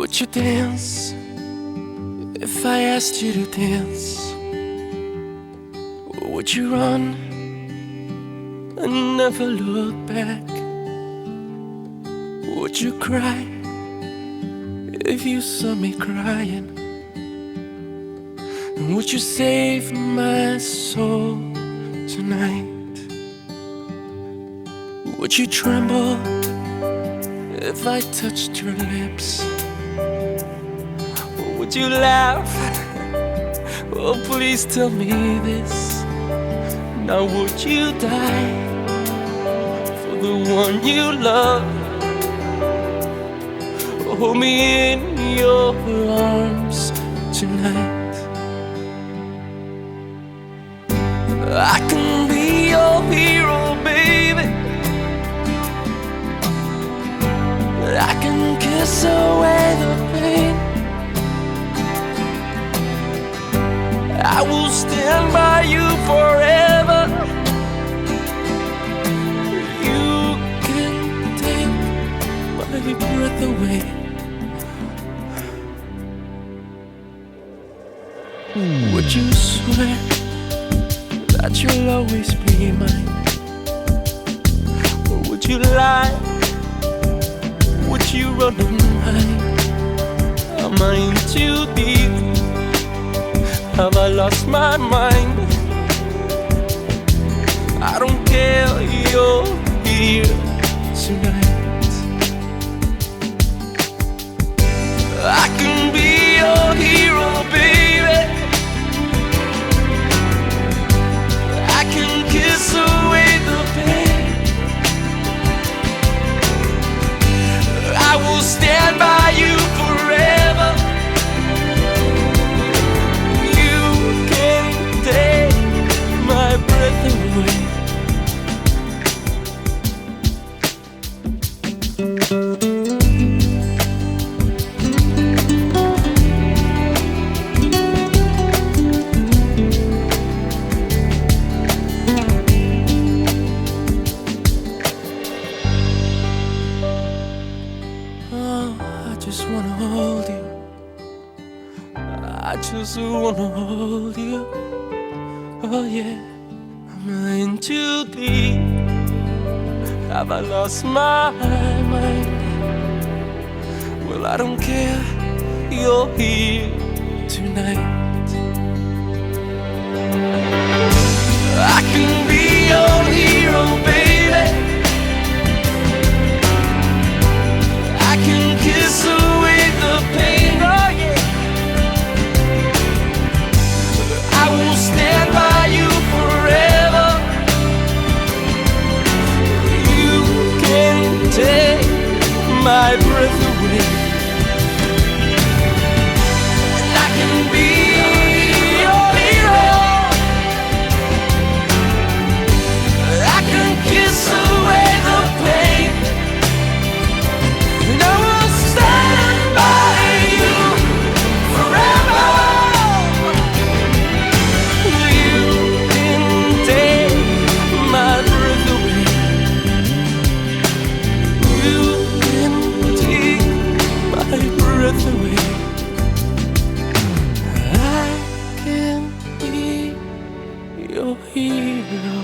Would you dance if I asked you to dance? Or would you run and never look back? Would you cry if you saw me crying? And would you save my soul tonight? Would you tremble if I touched your lips? Or would you laugh? Oh, please tell me this. Now would you die for the one you love? Hold me in your arms tonight. I can be your hero, baby. I can kiss away the pain. I will stand by you forever. You can take my breath away. Would you swear that you'll always be mine? Or would you lie? Would you run and hide? Am I in too deep? Have I lost my mind? I don't care, you're here tonight. I can be your hero, baby. I can kiss away the pain. I will stand by you forever. You can take my breath away. I just wanna hold you. I just wanna hold you. Oh yeah. Am I in too deep? Have I lost my mind? Well, I don't care. You're here tonight. I can be your hero, baby. I can kiss away the pain, oh yeah. I will stand by you forever. You can take my breath away. And I can be your hero. I can kiss away the pain. And I will stand by you forever. You can take my breath away. You can take my breath away. I can be your hero.